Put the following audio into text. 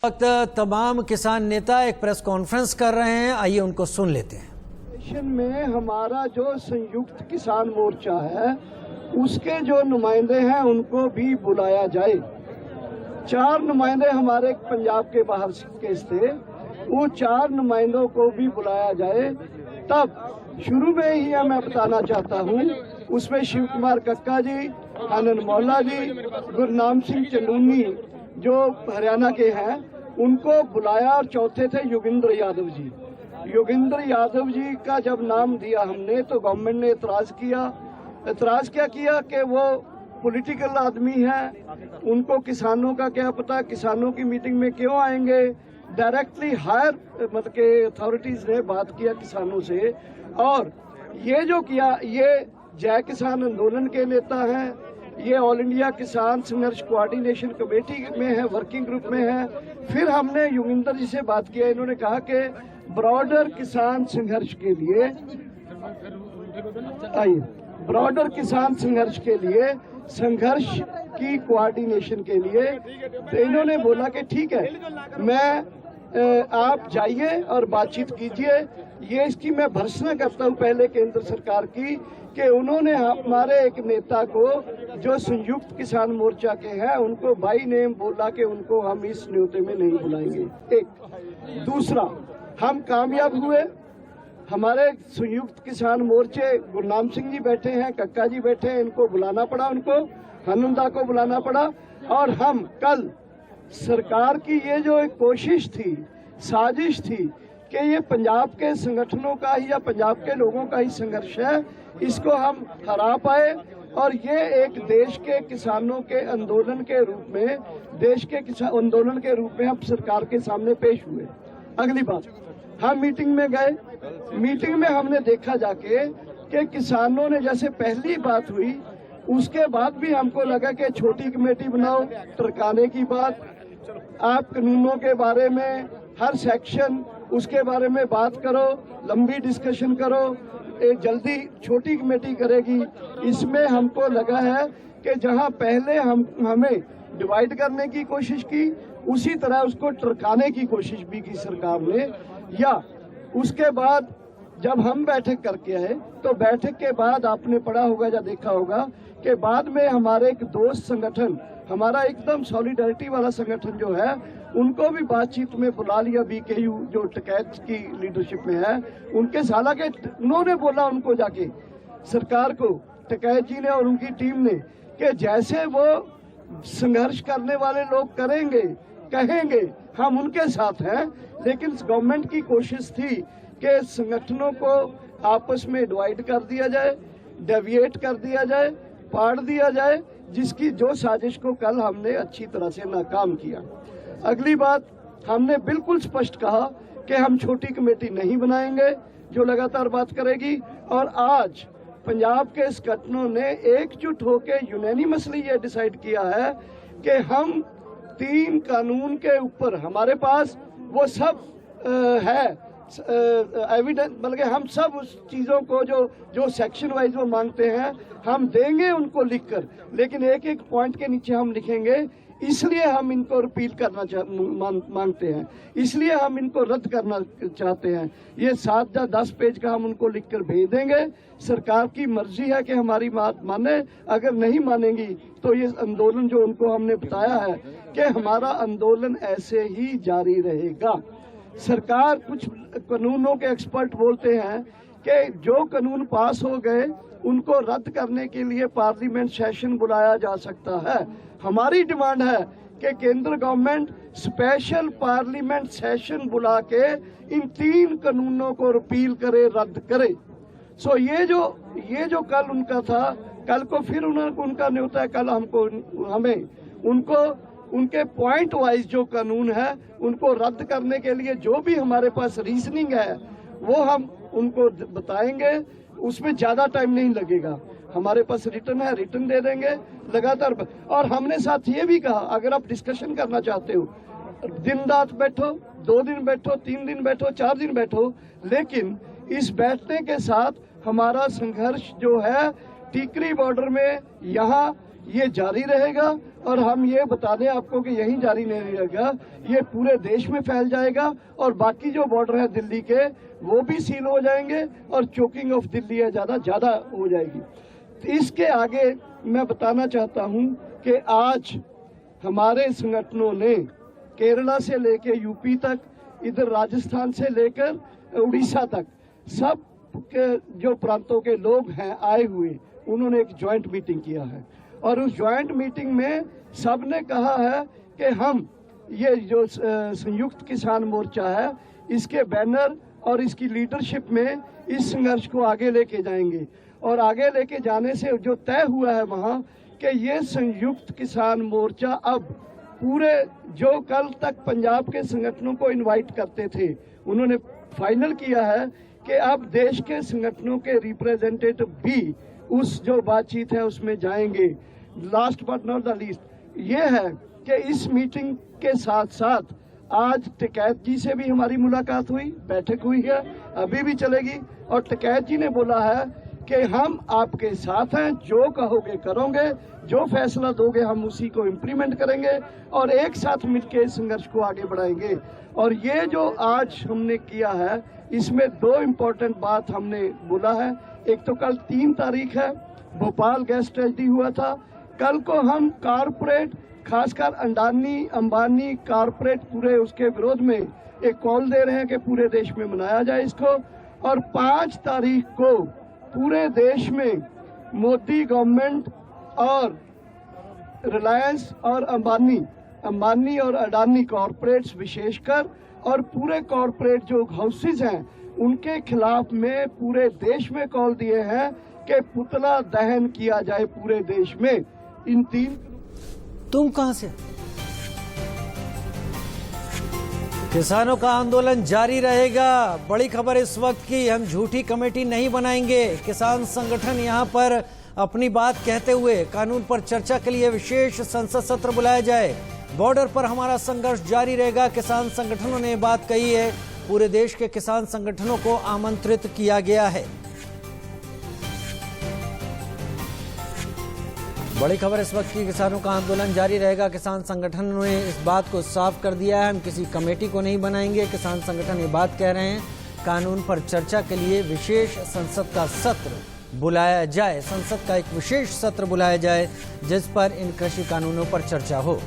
वक्त तमाम किसान नेता एक प्रेस कॉन्फ्रेंस कर रहे हैं, आइए उनको सुन लेते हैं। में हमारा जो संयुक्त किसान मोर्चा है उसके जो नुमाइंदे हैं उनको भी बुलाया जाए। 4 नुमाइंदे हमारे पंजाब के बाहर के थे, वो 4 नुमाइंदों को भी बुलाया जाए। तब शुरू में ही मैं बताना चाहता हूँ, उसमें शिव कुमार कक्का जी, आनंद मौला जी, गुरनाम सिंह चंदूनी जो हरियाणा के हैं उनको बुलाया, और चौथे थे योगेंद्र यादव जी। योगेंद्र यादव जी का जब नाम दिया हमने तो गवर्नमेंट ने एतराज क्या किया कि वो पॉलिटिकल आदमी हैं, उनको किसानों का क्या पता, किसानों की मीटिंग में क्यों आएंगे। डायरेक्टली हायर मतलब के अथॉरिटीज ने बात किया किसानों से, और ये जो किया, ये जय किसान आंदोलन के नेता हैं, ये ऑल इंडिया किसान संघर्ष कोऑर्डिनेशन कमेटी में है, वर्किंग ग्रुप में है। फिर हमने योगेंद्र जी से बात किया, इन्होंने कहा कि ब्रॉडर किसान संघर्ष के लिए ब्रॉडर किसान संघर्ष के लिए संघर्ष की कोऑर्डिनेशन के लिए, तो इन्होंने बोला कि ठीक है, मैं आप जाइए और बातचीत कीजिए। ये इसकी मैं भर्त्सना करता हूँ पहले केंद्र सरकार की कि उन्होंने हमारे एक नेता को जो संयुक्त किसान मोर्चा के हैं उनको बाई नेम बोला कि उनको हम इस न्योते में नहीं बुलाएंगे। एक दूसरा, हम कामयाब हुए, हमारे संयुक्त किसान मोर्चे गुरनाम सिंह जी बैठे हैं, कक्का जी बैठे हैं, इनको बुलाना पड़ा, उनको हनुमदा को बुलाना पड़ा। और हम कल सरकार की ये जो एक कोशिश थी, साजिश थी कि ये पंजाब के संगठनों का ही या पंजाब के लोगों का ही संघर्ष है, इसको हम हरा पाए और ये एक देश के किसानों के आंदोलन के रूप में, देश के किसान आंदोलन के रूप में हम सरकार के सामने पेश हुए। अगली बात, हम मीटिंग में गए, मीटिंग में हमने देखा जाके कि किसानों ने, जैसे पहली बात हुई उसके बाद भी हमको लगा कि छोटी कमेटी बनाओ, टरकाने की बात, आप कानूनों के बारे में हर सेक्शन उसके बारे में बात करो, लंबी डिस्कशन करो, जल्दी छोटी कमेटी करेगी। इसमें हमको लगा है कि जहां पहले हमें डिवाइड करने की कोशिश की, उसी तरह उसको टरकाने की कोशिश भी की सरकार ने। या उसके बाद जब हम बैठक करके आए तो बैठक के बाद आपने पढ़ा होगा या देखा होगा कि बाद में हमारे एक दोस्त संगठन, हमारा एकदम सॉलिडारिटी वाला संगठन जो है, उनको भी बातचीत में बुला लिया, बीकेयू जो टिकैत की लीडरशिप में है उनके, हालांकि उन्होंने बोला उनको जाके सरकार को, टिकैत जी ने और उनकी टीम ने, कि जैसे वो संघर्ष करने वाले लोग करेंगे, कहेंगे, हम उनके साथ हैं। लेकिन गवर्नमेंट की कोशिश थी कि संगठनों को आपस में डिवाइड कर दिया जाए, डेविएट कर दिया जाए, पाड़ दिया जाए, जिसकी जो साजिश को कल हमने अच्छी तरह से नाकाम किया। अगली बात, हमने बिल्कुल स्पष्ट कहा कि हम छोटी कमेटी नहीं बनाएंगे जो लगातार बात करेगी। और आज पंजाब के संगठनों ने एकजुट होकर यूनैनिमसली ये डिसाइड किया है कि हम 3 कानून के ऊपर, हमारे पास वो सब है एविडेंस, बल्कि हम सब उस चीज़ों को जो सेक्शन वाइज वो मांगते हैं हम देंगे उनको लिखकर, लेकिन एक एक पॉइंट के नीचे हम लिखेंगे, इसलिए हम इनको रिपील करना मांगते हैं, इसलिए हम इनको रद्द करना चाहते हैं। ये 7 या 10 पेज का हम उनको लिखकर भेज देंगे। सरकार की मर्जी है कि हमारी बात माने, अगर नहीं मानेंगी तो ये आंदोलन जो उनको हमने बताया है कि हमारा आंदोलन ऐसे ही जारी रहेगा। सरकार, कुछ कानूनों के एक्सपर्ट बोलते हैं कि जो कानून पास हो गए उनको रद्द करने के लिए पार्लियामेंट सेशन बुलाया जा सकता है। हमारी डिमांड है कि केंद्र गवर्नमेंट स्पेशल पार्लियामेंट सेशन बुला के इन 3 कानूनों को रिपील करे, रद्द करे। सो ये जो कल उनका था, कल को फिर उनका न्योता है, कल हमें उनको उनके पॉइंट वाइज जो कानून है उनको रद्द करने के लिए जो भी हमारे पास रीजनिंग है वो हम उनको बताएंगे। उसमें ज्यादा टाइम नहीं लगेगा, हमारे पास रिटर्न है, रिटर्न दे देंगे लगातार। और हमने साथ ये भी कहा, अगर आप डिस्कशन करना चाहते हो, दिन रात बैठो, 2 दिन बैठो, 3 दिन बैठो, 4 दिन बैठो, लेकिन इस बैठने के साथ हमारा संघर्ष जो है टीकरी बॉर्डर में, यहाँ ये जारी रहेगा और हम ये बता दें आपको कि यही जारी नहीं रहेगा, ये पूरे देश में फैल जाएगा और बाकी जो बॉर्डर है दिल्ली के वो भी सील हो जाएंगे और चोकिंग ऑफ दिल्ली है ज्यादा हो जाएगी। तो इसके आगे मैं बताना चाहता हूं कि आज हमारे संगठनों ने केरला से लेकर यूपी तक, इधर राजस्थान से लेकर उड़ीसा तक सब के जो प्रांतों के लोग हैं आए हुए, उन्होंने एक ज्वाइंट मीटिंग किया है और उस ज्वाइंट मीटिंग में सब ने कहा है कि हम ये जो संयुक्त किसान मोर्चा है इसके बैनर और इसकी लीडरशिप में इस संघर्ष को आगे लेके जाएंगे और आगे लेके जाने से जो तय हुआ है वहाँ कि ये संयुक्त किसान मोर्चा अब पूरे जो कल तक पंजाब के संगठनों को इनवाइट करते थे, उन्होंने फाइनल किया है कि अब देश के संगठनों के रिप्रेजेंटेटिव भी उस जो बातचीत है उसमें जाएंगे। Last but not the least ये है कि इस मीटिंग के साथ साथ आज टिकैत जी से भी हमारी मुलाकात हुई, बैठक हुई है, अभी भी चलेगी और टिकैत जी ने बोला है कि हम आपके साथ हैं, जो कहोगे करोगे, जो फैसला दोगे हम उसी को इम्प्लीमेंट करेंगे और एक साथ मिलकर इस संघर्ष को आगे बढ़ाएंगे। और ये जो आज हमने किया है इसमें दो इम्पोर्टेंट बात हमने बोला है। एक तो कल 3 तारीख है, भोपाल गैस ट्रेजेडी हुआ था, कल को हम कारपोरेट खासकर अडानी अंबानी कारपोरेट पूरे उसके विरोध में एक कॉल दे रहे हैं कि पूरे देश में मनाया जाए इसको। और 5 तारीख को पूरे देश में मोदी गवर्नमेंट और रिलायंस और अंबानी और अडानी कॉरपोरेट्स विशेषकर और पूरे कॉरपोरेट जो हाउसेज हैं उनके खिलाफ में पूरे देश में कॉल दिए हैं कि पुतला दहन किया जाए पूरे देश में। इन 3 तुम कहां से? किसानों का आंदोलन जारी रहेगा। बड़ी खबर इस वक्त की, हम झूठी कमेटी नहीं बनाएंगे। किसान संगठन यहां पर अपनी बात कहते हुए कानून पर चर्चा के लिए विशेष संसद सत्र बुलाया जाए। बॉर्डर पर हमारा संघर्ष जारी रहेगा, किसान संगठनों ने बात कही है। पूरे देश के किसान संगठनों को आमंत्रित किया गया है। बड़ी खबर इस वक्त की, किसानों का आंदोलन जारी रहेगा। किसान संगठनों ने इस बात को साफ कर दिया है, हम किसी कमेटी को नहीं बनाएंगे। किसान संगठन ये बात कह रहे हैं, कानून पर चर्चा के लिए विशेष संसद का सत्र बुलाया जाए। संसद का एक विशेष सत्र बुलाया जाए जिस पर इन कृषि कानूनों पर चर्चा हो।